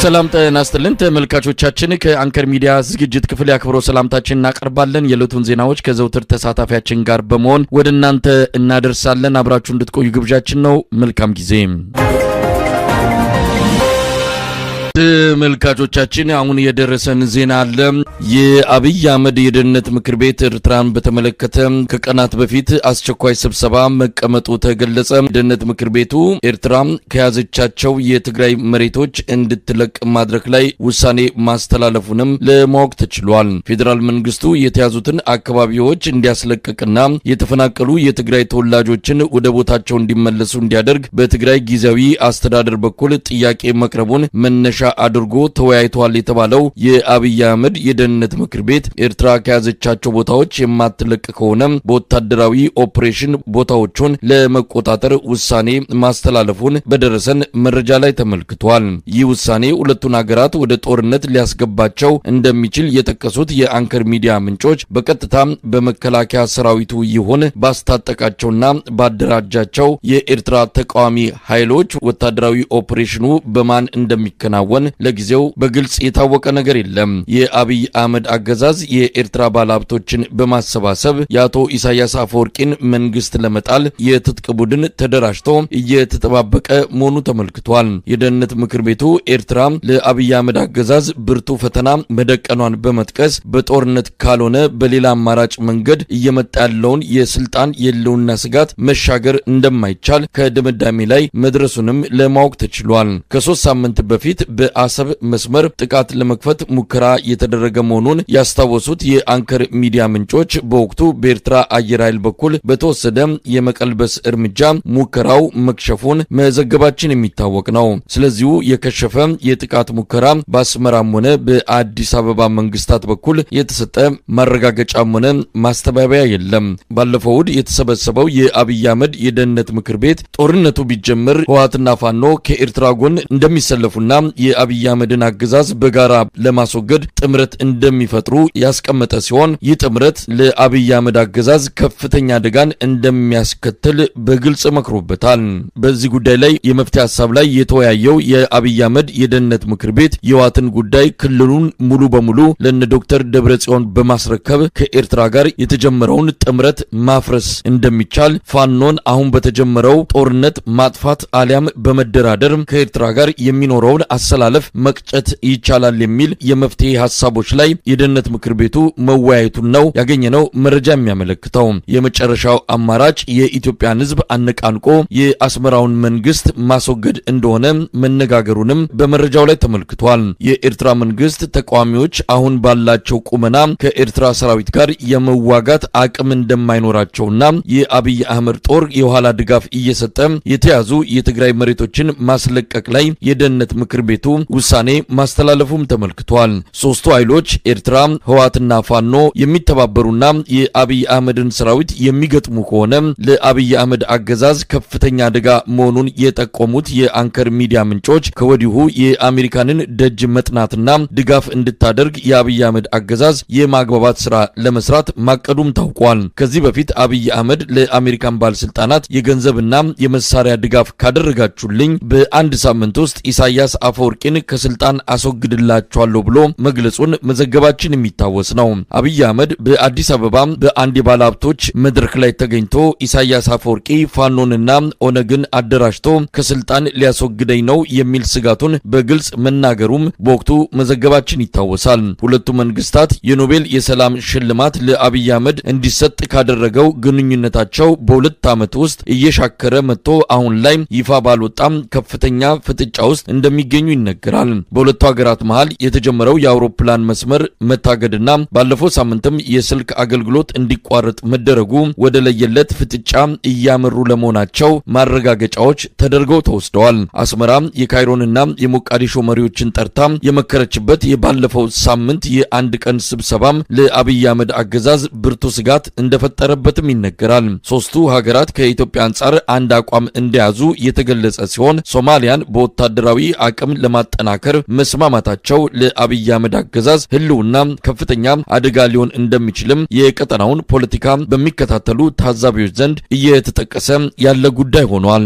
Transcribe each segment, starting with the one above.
ሰላም ጤና ይስጥልን ተመልካቾቻችን ከአንከር ሚዲያ ዝግጅት ክፍል ያክብሮ ሰላምታችንን እናቀርባለን። የዕለቱን ዜናዎች ከዘውትር ተሳታፊያችን ጋር በመሆን ወደ እናንተ እናደርሳለን። አብራችሁ እንድትቆዩ ግብዣችን ነው። መልካም ጊዜ። ተመልካቾቻችን አሁን የደረሰን ዜና አለ። የአብይ አህመድ የደህንነት ምክር ቤት ኤርትራን በተመለከተ ከቀናት በፊት አስቸኳይ ስብሰባ መቀመጡ ተገለጸ። የደህንነት ምክር ቤቱ ኤርትራ ከያዘቻቸው የትግራይ መሬቶች እንድትለቅ ማድረግ ላይ ውሳኔ ማስተላለፉንም ለማወቅ ተችሏል። ፌዴራል መንግስቱ የተያዙትን አካባቢዎች እንዲያስለቅቅና የተፈናቀሉ የትግራይ ተወላጆችን ወደ ቦታቸው እንዲመለሱ እንዲያደርግ በትግራይ ጊዜያዊ አስተዳደር በኩል ጥያቄ መቅረቡን መነሻ አድርጎ ተወያይቷል የተባለው የአብይ አህመድ የደህንነት ምክር ቤት ኤርትራ ከያዘቻቸው ቦታዎች የማትለቅ ከሆነ በወታደራዊ ኦፕሬሽን ቦታዎቹን ለመቆጣጠር ውሳኔ ማስተላለፉን በደረሰን መረጃ ላይ ተመልክቷል። ይህ ውሳኔ ሁለቱን ሀገራት ወደ ጦርነት ሊያስገባቸው እንደሚችል የጠቀሱት የአንከር ሚዲያ ምንጮች በቀጥታ በመከላከያ ሰራዊቱ ይሁን ባስታጠቃቸውና ባደራጃቸው የኤርትራ ተቃዋሚ ኃይሎች ወታደራዊ ኦፕሬሽኑ በማን እንደሚከናወን ለጊዜው በግልጽ የታወቀ ነገር የለም። የአብይ አህመድ አገዛዝ የኤርትራ ባለሀብቶችን በማሰባሰብ የአቶ ኢሳያስ አፈወርቂን መንግስት ለመጣል የትጥቅ ቡድን ተደራጅቶ እየተጠባበቀ መሆኑ ተመልክቷል። የደህንነት ምክር ቤቱ ኤርትራ ለአብይ አህመድ አገዛዝ ብርቱ ፈተና መደቀኗን በመጥቀስ በጦርነት ካልሆነ በሌላ አማራጭ መንገድ እየመጣ ያለውን የስልጣን የህልውና ስጋት መሻገር እንደማይቻል ከድምዳሜ ላይ መድረሱንም ለማወቅ ተችሏል። ከ3 ሳምንት በፊት በአሰብ መስመር ጥቃት ለመክፈት ሙከራ የተደረገ መሆኑን ያስታወሱት የአንከር ሚዲያ ምንጮች በወቅቱ በኤርትራ አየር ኃይል በኩል በተወሰደ የመቀልበስ እርምጃ ሙከራው መክሸፉን መዘገባችን የሚታወቅ ነው። ስለዚሁ የከሸፈ የጥቃት ሙከራ በአስመራም ሆነ በአዲስ አበባ መንግስታት በኩል የተሰጠ ማረጋገጫም ሆነ ማስተባበያ የለም። ባለፈው ዕለት የተሰበሰበው የአብይ አህመድ የደህንነት ምክር ቤት ጦርነቱ ቢጀምር ህወሓትና ፋኖ ከኤርትራ ጎን እንደሚሰለፉና የአብይ አህመድን አገዛዝ በጋራ ለማስወገድ ጥምረት እንደሚፈጥሩ ያስቀመጠ ሲሆን ይህ ጥምረት ለአብይ አህመድ አገዛዝ ከፍተኛ አደጋን እንደሚያስከትል በግልጽ መክሮበታል። በዚህ ጉዳይ ላይ የመፍትሄ ሐሳብ ላይ የተወያየው የአብይ አህመድ የደህንነት ምክር ቤት የህወሓትን ጉዳይ ክልሉን ሙሉ በሙሉ ለነ ዶክተር ደብረጽዮን በማስረከብ ከኤርትራ ጋር የተጀመረውን ጥምረት ማፍረስ እንደሚቻል፣ ፋኖን አሁን በተጀመረው ጦርነት ማጥፋት አሊያም በመደራደር ከኤርትራ ጋር የሚኖረውን አሰላለፍ መቅጨት ይቻላል የሚል የመፍትሄ ሐሳቦች ላይ የደህንነት ምክር ቤቱ መወያየቱን ነው ያገኘነው መረጃ የሚያመለክተው። የመጨረሻው አማራጭ የኢትዮጵያን ህዝብ አነቃንቆ የአስመራውን መንግስት ማስወገድ እንደሆነ መነጋገሩንም በመረጃው ላይ ተመልክቷል። የኤርትራ መንግስት ተቃዋሚዎች አሁን ባላቸው ቁመና ከኤርትራ ሰራዊት ጋር የመዋጋት አቅም እንደማይኖራቸውና የአብይ አህመድ ጦር የኋላ ድጋፍ እየሰጠ የተያዙ የትግራይ መሬቶችን ማስለቀቅ ላይ የደህንነት ምክር ቤቱ ውሳኔ ማስተላለፉም ተመልክቷል። ሶስቱ ኃይሎች ኤርትራ፣ ህወሓትና ፋኖ የሚተባበሩና የአብይ አህመድን ሰራዊት የሚገጥሙ ከሆነ ለአብይ አህመድ አገዛዝ ከፍተኛ አደጋ መሆኑን የጠቆሙት የአንከር ሚዲያ ምንጮች ከወዲሁ የአሜሪካንን ደጅ መጥናትና ድጋፍ እንድታደርግ የአብይ አህመድ አገዛዝ የማግባባት ስራ ለመስራት ማቀዱም ታውቋል። ከዚህ በፊት አብይ አህመድ ለአሜሪካን ባለስልጣናት የገንዘብና የመሳሪያ ድጋፍ ካደረጋችሁልኝ በአንድ ሳምንት ውስጥ ኢሳያስ አፈወርቂን ከስልጣን አስወግድላቸዋለሁ ብሎ መግለጹን መዘገባችን የሚታወስ ነው። አብይ አህመድ በአዲስ አበባ በአንድ የባለሀብቶች መድረክ ላይ ተገኝቶ ኢሳያስ አፈወርቂ ፋኖንና ኦነግን አደራጅቶ ከስልጣን ሊያስወግደኝ ነው የሚል ስጋቱን በግልጽ መናገሩም በወቅቱ መዘገባችን ይታወሳል። ሁለቱ መንግስታት የኖቤል የሰላም ሽልማት ለአብይ አህመድ እንዲሰጥ ካደረገው ግንኙነታቸው በ2 ዓመት ውስጥ እየሻከረ መጥቶ አሁን ላይ ይፋ ባልወጣም ከፍተኛ ፍጥጫ ውስጥ እንደሚገኙ ይነገራል። በሁለቱ ሀገራት መሃል የተጀመረው የአውሮፕላን መስመር መታገድና ባለፈው ሳምንትም የስልክ አገልግሎት እንዲቋረጥ መደረጉ ወደ ለየለት ፍጥጫ እያመሩ ለመሆናቸው ማረጋገጫዎች ተደርገው ተወስደዋል። አስመራ የካይሮንና የሞቃዲሾ መሪዎችን ጠርታ የመከረችበት የባለፈው ሳምንት የአንድ ቀን ስብሰባም ለአብይ አህመድ አገዛዝ ብርቱ ስጋት እንደፈጠረበትም ይነገራል። ሶስቱ ሀገራት ከኢትዮጵያ አንጻር አንድ አቋም እንደያዙ የተገለጸ ሲሆን ሶማሊያን በወታደራዊ አቅም ለማጠናከር መስማማታቸው ለአብይ አህመድ አገዛዝ ህልውና ከፍተኛ አደጋ ሊሆን እንደሚችልም የቀጠናውን ፖለቲካ በሚከታተሉ ታዛቢዎች ዘንድ እየተጠቀሰ ያለ ጉዳይ ሆኗል።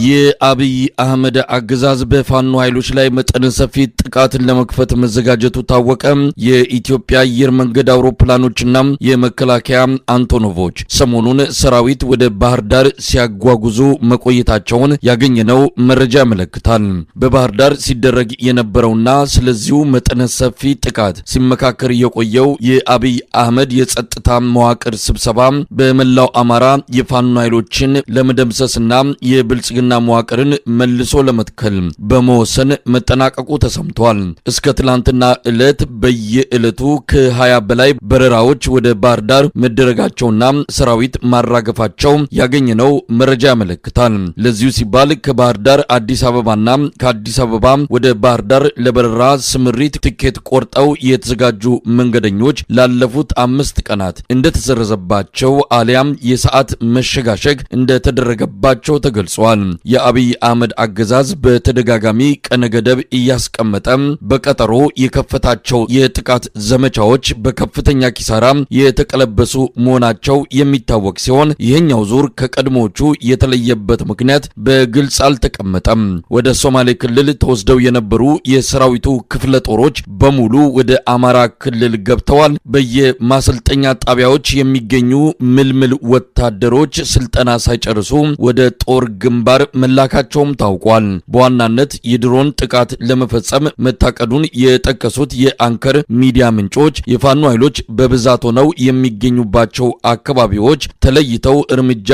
የአብይ አህመድ አገዛዝ በፋኖ ኃይሎች ላይ መጠነ ሰፊ ጥቃትን ለመክፈት መዘጋጀቱ ታወቀ። የኢትዮጵያ አየር መንገድ አውሮፕላኖችና የመከላከያ አንቶኖቮች ሰሞኑን ሰራዊት ወደ ባህር ዳር ሲያጓጉዙ መቆየታቸውን ያገኘነው መረጃ ያመለክታል። በባህር ዳር ሲደረግ የነበረውና ስለዚሁ መጠነ ሰፊ ጥቃት ሲመካከር የቆየው የአብይ አህመድ የጸጥታ መዋቅር ስብሰባ በመላው አማራ የፋኖ ኃይሎችን ለመደምሰስና የብልጽግና መዋቅርን መልሶ ለመትከል በመወሰን መጠናቀቁ ተሰምቷል። እስከ ትላንትና ዕለት በየዕለቱ ከ20 በላይ በረራዎች ወደ ባህር ዳር መደረጋቸውና ሰራዊት ማራገፋቸው ያገኘነው መረጃ ያመለክታል። ለዚሁ ሲባል ከባህር ዳር አዲስ አበባና ከአዲስ አበባ ወደ ባህር ዳር ለበረራ ስምሪት ትኬት ቆርጠው የተዘጋጁ መንገደኞች ላለፉት 5 ቀናት እንደተሰረዘባቸው አሊያም የሰዓት መሸጋሸግ እንደተደረገባቸው ተገልጿል። የአብይ አህመድ አገዛዝ በተደጋጋሚ ቀነ ገደብ እያስቀመጠ በቀጠሮ የከፈታቸው የጥቃት ዘመቻዎች በከፍተኛ ኪሳራ የተቀለበሱ መሆናቸው የሚታወቅ ሲሆን ይህኛው ዙር ከቀድሞቹ የተለየበት ምክንያት በግልጽ አልተቀመጠም። ወደ ሶማሌ ክልል ተወስደው የነበሩ የሰራዊቱ ክፍለ ጦሮች በሙሉ ወደ አማራ ክልል ገብተዋል። በየማሰልጠኛ ጣቢያዎች የሚገኙ ምልምል ወታደሮች ስልጠና ሳይጨርሱ ወደ ጦር ግንባር መላካቸውም ታውቋል። በዋናነት የድሮን ጥቃት ለመፈጸም መታቀዱን የጠቀሱት የአንከር ሚዲያ ምንጮች የፋኖ ኃይሎች በብዛት ሆነው የሚገኙባቸው አካባቢዎች ተለይተው እርምጃ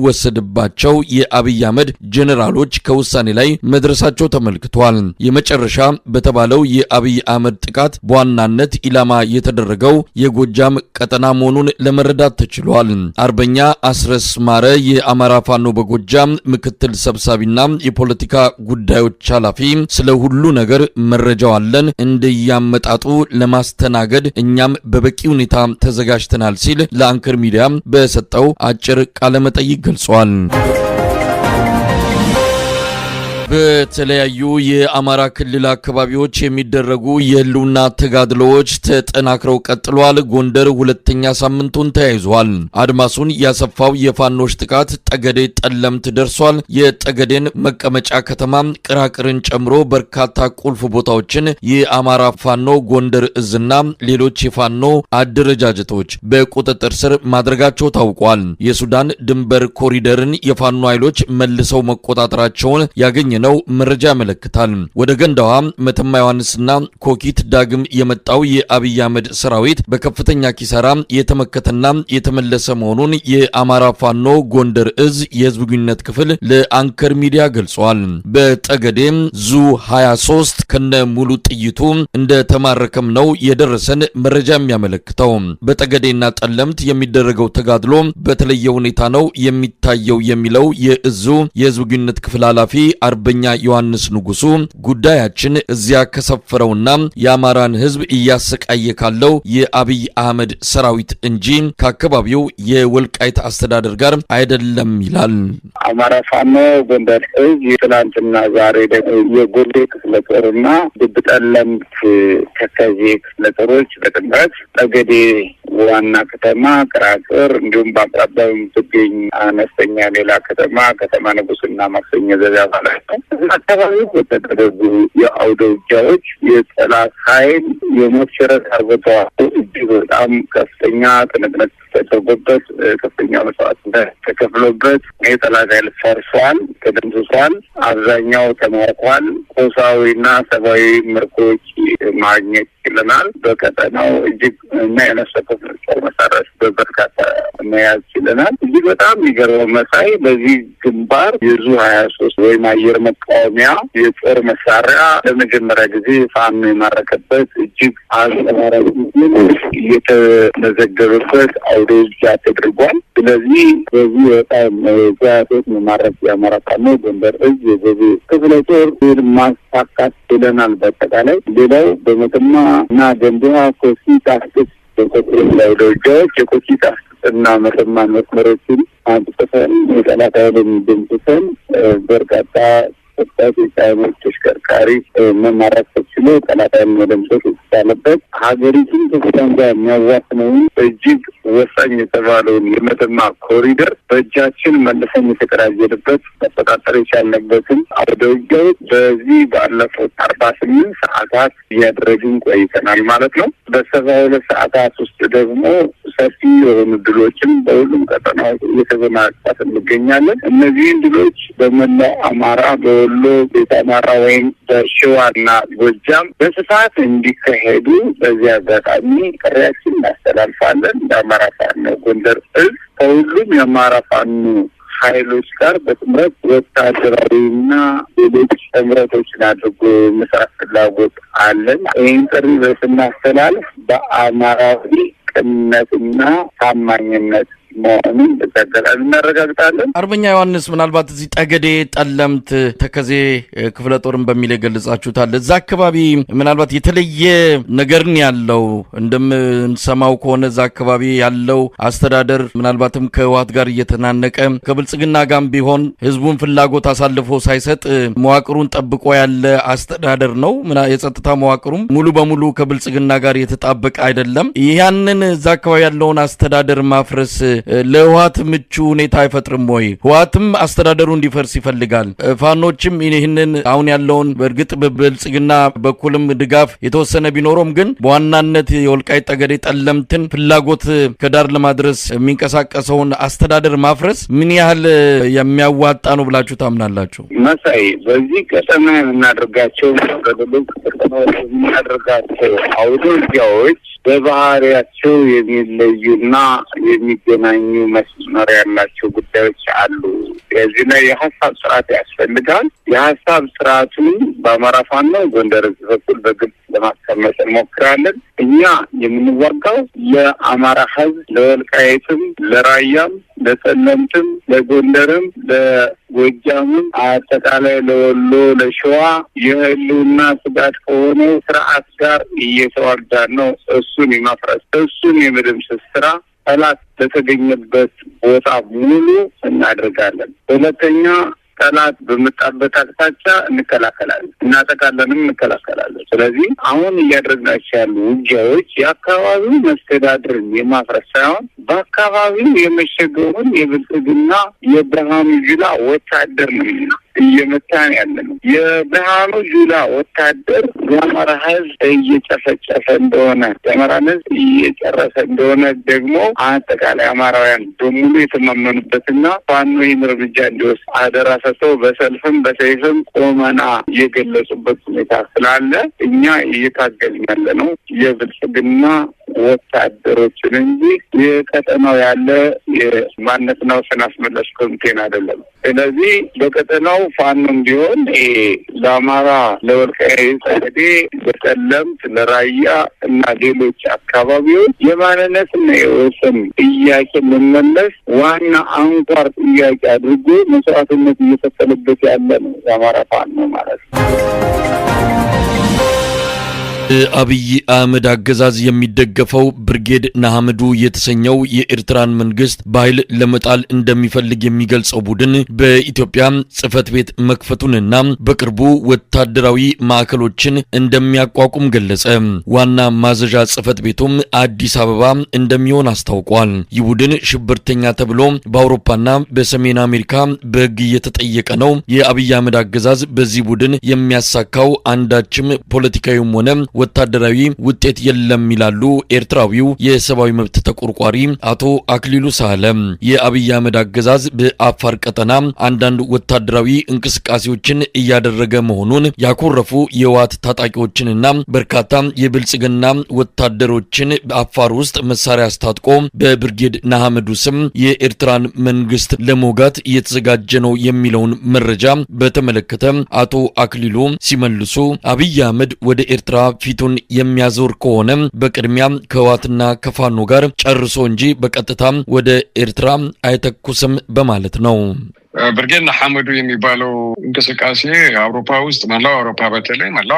እንዲወሰድባቸው የአብይ አህመድ ጄኔራሎች ከውሳኔ ላይ መድረሳቸው ተመልክቷል። የመጨረሻ በተባለው የአብይ አህመድ ጥቃት በዋናነት ኢላማ የተደረገው የጎጃም ቀጠና መሆኑን ለመረዳት ተችሏል። አርበኛ አስረስ ማረ የአማራ ፋኖ በጎጃም ምክትል ሰብሳቢና የፖለቲካ ጉዳዮች ኃላፊ ስለ ሁሉ ነገር መረጃው አለን፣ እንደያመጣጡ ለማስተናገድ እኛም በበቂ ሁኔታ ተዘጋጅተናል ሲል ለአንከር ሚዲያ በሰጠው አጭር ቃለ መጠይቅ ገልጿል። በተለያዩ የአማራ ክልል አካባቢዎች የሚደረጉ የህልውና ተጋድሎዎች ተጠናክረው ቀጥሏል። ጎንደር ሁለተኛ ሳምንቱን ተያይዟል። አድማሱን ያሰፋው የፋኖች ጥቃት ጠገዴ ጠለምት ደርሷል። የጠገዴን መቀመጫ ከተማ ቅራቅርን ጨምሮ በርካታ ቁልፍ ቦታዎችን የአማራ ፋኖ ጎንደር እዝና ሌሎች የፋኖ አደረጃጀቶች በቁጥጥር ስር ማድረጋቸው ታውቋል። የሱዳን ድንበር ኮሪደርን የፋኖ ኃይሎች መልሰው መቆጣጠራቸውን ያገኘ ነው መረጃ ያመለክታል። ወደ ገንዳዋ መተማ ዮሐንስና ኮኪት ዳግም የመጣው የአብይ አህመድ ሰራዊት በከፍተኛ ኪሳራ የተመከተና የተመለሰ መሆኑን የአማራ ፋኖ ጎንደር እዝ የህዝብ ግንኙነት ክፍል ለአንከር ሚዲያ ገልጿል። በጠገዴም ዙ 23 ከነ ሙሉ ጥይቱ እንደተማረከም ነው የደረሰን መረጃ የሚያመለክተው። በጠገዴና ጠለምት የሚደረገው ተጋድሎ በተለየ ሁኔታ ነው የሚታየው የሚለው የእዙ የህዝብ ግንኙነት ክፍል ኃላፊ አርበኛ ዮሐንስ ንጉሱ ጉዳያችን እዚያ ከሰፈረውና የአማራን ህዝብ እያሰቃየ ካለው የአብይ አህመድ ሰራዊት እንጂ ከአካባቢው የወልቃይት አስተዳደር ጋር አይደለም ይላል። አማራ ፋኖ ጎንደር እዝ ትናንትና ዛሬ የጎዴ ክፍለ ጦርና ድብጠለምት ተከዜ ክፍለ ጦሮች በጥምረት ጠገዴ ዋና ከተማ ቅራቅር እንዲሁም በአቅራቢያው የምትገኝ አነስተኛ ሌላ ከተማ ንጉስና ማክሰኞ ገበያ ማለት ነው። አካባቢ በተደረጉ የአውደ ውጊያዎች የጠላት ኃይል የሞት ሽረት አርግተዋል። እጅግ በጣም ከፍተኛ ትንቅንቅ ተደርጎበት ከፍተኛ መስዋዕትነት ተከፍሎበት የጠላት ኃይል ፈርሷል፣ ተደምስሷል፣ አብዛኛው ተማርኳል። ቁሳዊና ሰብአዊ ምርኮች ማግኘት ችለናል። በቀጠናው እጅግ እና የነሰከፍ ጦር መሳሪያዎች በበርካታ መያዝ ችለናል። እጅግ በጣም የሚገርመው መሳይ በዚህ ግንባር የዙ 23 ወይም አየር መቃወሚያ የጦር መሳሪያ ለመጀመሪያ ጊዜ ፋኖ የማረከበት እጅግ አስተማራጭ እየተመዘገበበት አውደ ውጊያ ተደርጓል። ስለዚህ በዚህ በጣም ዛቶች መማረክ የአማራ ፋኖ ጎንደር እዝ የጎዴ ክፍለ ጦር ማሳካት ችለናል። በአጠቃላይ ሌላው በመተማ እና ገንዳ ኮሲት አስጥስ አውደ ውጊያዎች የኮሲት አስጥስና መተማ መስመሮችን አንጥፈን የጠላት ኃይልን ደምስሰን በርካታ ተሽከርካሪ መማረክ ተችሏል። ብሎ ጠላትን መደምሰስ የተቻለበት ሀገሪቱን ከሱዳን ጋር የሚያዋስነውን እጅግ ወሳኝ የተባለውን የመተማ ኮሪደር በእጃችን መልሰን የተቀዳጀንበት መቆጣጠር የቻልንበትን አውደ ውጊያዎች በዚህ ባለፉት 48 ሰዓታት እያደረግን ቆይተናል ማለት ነው። በ72 ሰዓታት ውስጥ ደግሞ ሰፊ የሆኑ ድሎችን በሁሉም ቀጠናዎች እየተጎናጸፍን እንገኛለን። እነዚህን ድሎች በመላው አማራ፣ በወሎ ቤተ አማራ ወይም በሸዋና ጎጃም በስፋት እንዲካሄዱ በዚህ አጋጣሚ ጥሪያችን እናስተላልፋለን። የአማራ ፋኖ ጎንደር እዝ ከሁሉም የአማራ ፋኖ ኃይሎች ጋር በጥምረት ወታደራዊና ሌሎች ጥምረቶችን አድርጎ መስራት ፍላጎት አለን። ይህን ጥሪ ስናስተላልፍ በአማራዊ ቅንነትና ታማኝነት መሆኑን በተገላል እናረጋግጣለን። አርበኛ ዮሐንስ ምናልባት እዚህ ጠገዴ፣ ጠለምት፣ ተከዜ ክፍለ ጦርን በሚል የገለጻችሁታል። እዛ አካባቢ ምናልባት የተለየ ነገርን ያለው እንደምንሰማው ከሆነ እዛ አካባቢ ያለው አስተዳደር ምናልባትም ከህወሓት ጋር እየተናነቀ ከብልጽግና ጋርም ቢሆን ህዝቡን ፍላጎት አሳልፎ ሳይሰጥ መዋቅሩን ጠብቆ ያለ አስተዳደር ነው። የጸጥታ መዋቅሩም ሙሉ በሙሉ ከብልጽግና ጋር የተጣበቀ አይደለም። ያንን እዛ አካባቢ ያለውን አስተዳደር ማፍረስ ለህወሓት ምቹ ሁኔታ አይፈጥርም ወይ? ህወሓትም አስተዳደሩ እንዲፈርስ ይፈልጋል። ፋኖችም ይህንን አሁን ያለውን በእርግጥ በብልጽግና በኩልም ድጋፍ የተወሰነ ቢኖረውም ግን በዋናነት የወልቃይት ጠገዴ ጠለምትን ፍላጎት ከዳር ለማድረስ የሚንቀሳቀሰውን አስተዳደር ማፍረስ ምን ያህል የሚያዋጣ ነው ብላችሁ ታምናላችሁ? መሳይ በዚህ ቀጠና የምናደርጋቸው አውደ ውጊያዎች በባህሪያቸው የሚለዩና የሚገናኙ መስመር ያላቸው ጉዳዮች አሉ። የዚህ ላይ የሀሳብ ስርዓት ያስፈልጋል። የሀሳብ ስርዓቱን በአማራ ፋኖ ጎንደር በኩል በግልጽ ለማስቀመጥ እንሞክራለን። እኛ የምንዋጋው ለአማራ ህዝብ፣ ለወልቃይትም፣ ለራያም፣ ለጠለምትም፣ ለጎንደርም፣ ለጎጃምም፣ አጠቃላይ ለወሎ፣ ለሸዋ የህልውና ስጋት ከሆነው ስርዓት ጋር እየተዋጋን ነው። እሱን የማፍረስ እሱን የመደምሰስ ስራ ጠላት በተገኘበት ቦታ ሙሉ እናደርጋለን። ሁለተኛ ጠላት በመጣበት አቅጣጫ እንከላከላለን፣ እናጠቃለንም እንከላከላለን። ስለዚህ አሁን እያደረግናቸው ያሉ ውጊያዎች የአካባቢው መስተዳድርን የማፍረስ ሳይሆን በአካባቢው የመሸገውን የብልጽግና የብርሃኑ ጁላ ወታደር ነው እየመታን ያለ ነው። የብርሃኑ ጁላ ወታደር የአማራ ህዝብ እየጨፈጨፈ እንደሆነ፣ የአማራን ህዝብ እየጨረሰ እንደሆነ ደግሞ አጠቃላይ አማራውያን በሙሉ የተማመኑበትና ፋኖ ይህን እርምጃ እንዲወስድ አደራ ሰጥተው በሰልፍም በሰይፍም ቆመና የገለጹበት ሁኔታ ስላለ እኛ እየታገልን ያለ ነው የብልጽግና ወታደሮችን እንጂ የቀጠናው ያለ የማንነትና ወሰን አስመላሽ ኮሚቴን አይደለም። ስለዚህ በቀጠናው ፋኖም ቢሆን ለአማራ፣ ለወልቃይት ጠገዴ፣ ለጠለምት፣ ለራያ እና ሌሎች አካባቢዎች የማንነትና የወሰን ጥያቄ መመለስ ዋና አንኳር ጥያቄ አድርጎ መስዋዕትነት እየከፈለበት ያለ ነው የአማራ ፋኖ ማለት ነው። አብይ አህመድ አገዛዝ የሚደገፈው ብርጌድ ንሓመዱ የተሰኘው የኤርትራን መንግስት በኃይል ለመጣል እንደሚፈልግ የሚገልጸው ቡድን በኢትዮጵያ ጽህፈት ቤት መክፈቱንና በቅርቡ ወታደራዊ ማዕከሎችን እንደሚያቋቁም ገለጸ። ዋና ማዘዣ ጽህፈት ቤቱም አዲስ አበባ እንደሚሆን አስታውቋል። ይህ ቡድን ሽብርተኛ ተብሎ በአውሮፓና በሰሜን አሜሪካ በሕግ እየተጠየቀ ነው። የአብይ አህመድ አገዛዝ በዚህ ቡድን የሚያሳካው አንዳችም ፖለቲካዊም ሆነ ወታደራዊ ውጤት የለም ይላሉ ኤርትራዊው የሰብአዊ መብት ተቆርቋሪ አቶ አክሊሉ ሳህለ። የአብይ አህመድ አገዛዝ በአፋር ቀጠና አንዳንድ ወታደራዊ እንቅስቃሴዎችን እያደረገ መሆኑን ያኮረፉ የህወሓት ታጣቂዎችንና በርካታ የብልጽግና ወታደሮችን በአፋር ውስጥ መሳሪያ አስታጥቆ በብርጌድ ንሓመዱ ስም የኤርትራን መንግስት ለመውጋት እየተዘጋጀ ነው የሚለውን መረጃ በተመለከተ አቶ አክሊሉ ሲመልሱ አብይ አህመድ ወደ ኤርትራ ፊቱን የሚያዞር ከሆነ በቅድሚያ ከህወሓትና ከፋኖ ጋር ጨርሶ እንጂ በቀጥታ ወደ ኤርትራ አይተኩስም በማለት ነው። ብርጌድ ሐመዱ የሚባለው እንቅስቃሴ አውሮፓ ውስጥ መላው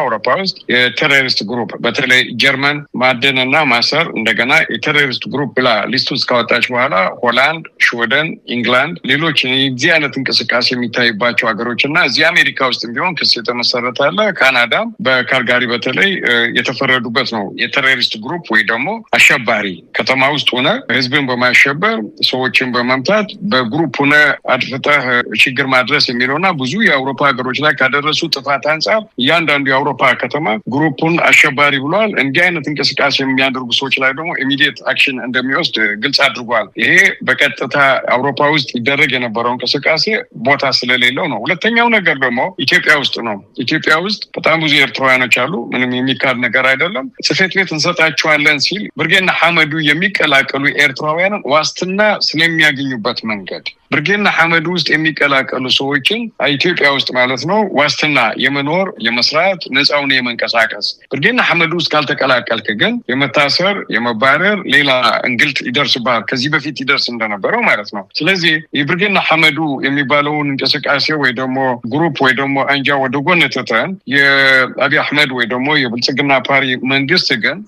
አውሮፓ ውስጥ የቴሮሪስት ግሩፕ በተለይ ጀርመን ማደንና ማሰር እንደገና የቴሮሪስት ግሩፕ ብላ ሊስት ውስጥ ካወጣች በኋላ ሆላንድ፣ ስዊድን፣ ኢንግላንድ ሌሎች እዚህ አይነት እንቅስቃሴ የሚታይባቸው ሀገሮችና እዚህ አሜሪካ ውስጥ ቢሆን ክስ የተመሰረተ አለ። ካናዳ በካልጋሪ በተለይ የተፈረዱበት ነው። የቴሮሪስት ግሩፕ ወይ ደግሞ አሸባሪ ከተማ ውስጥ ሆነ ህዝብን በማሸበር ሰዎችን በመምታት በግሩፕ ሆነ አድፍጠህ ችግር ማድረስ የሚለውና ብዙ የአውሮፓ ሀገሮች ላይ ካደረሱ ጥፋት አንጻር እያንዳንዱ የአውሮፓ ከተማ ግሩፑን አሸባሪ ብሏል። እንዲህ አይነት እንቅስቃሴ የሚያደርጉ ሰዎች ላይ ደግሞ ኢሚዲየት አክሽን እንደሚወስድ ግልጽ አድርጓል። ይሄ በቀጥታ አውሮፓ ውስጥ ይደረግ የነበረው እንቅስቃሴ ቦታ ስለሌለው ነው። ሁለተኛው ነገር ደግሞ ኢትዮጵያ ውስጥ ነው። ኢትዮጵያ ውስጥ በጣም ብዙ ኤርትራውያኖች አሉ። ምንም የሚካድ ነገር አይደለም። ጽሕፈት ቤት እንሰጣቸዋለን ሲል ብርጌድ ሐመዱ የሚቀላቀሉ ኤርትራውያንን ዋስትና ስለሚያገኙበት መንገድ ብርጌድ ሐመዱ ውስጥ የሚቀላቀሉ ሰዎችን ኢትዮጵያ ውስጥ ማለት ነው ዋስትና የመኖር የመስራት ነፃውን የመንቀሳቀስ ብርጌድ ሐመዱ ውስጥ ካልተቀላቀልክ ግን የመታሰር የመባረር ሌላ እንግልት ይደርስባል። ከዚህ በፊት ይደርስ እንደነበረው ማለት ነው። ስለዚህ የብርጌድ ሐመዱ የሚባለውን እንቅስቃሴ ወይ ደግሞ ግሩፕ ወይ ደግሞ አንጃ ወደ ጎን ትተን የአብይ አህመድ ወይ ደግሞ የብልጽግና ፓርቲ መንግስት ግን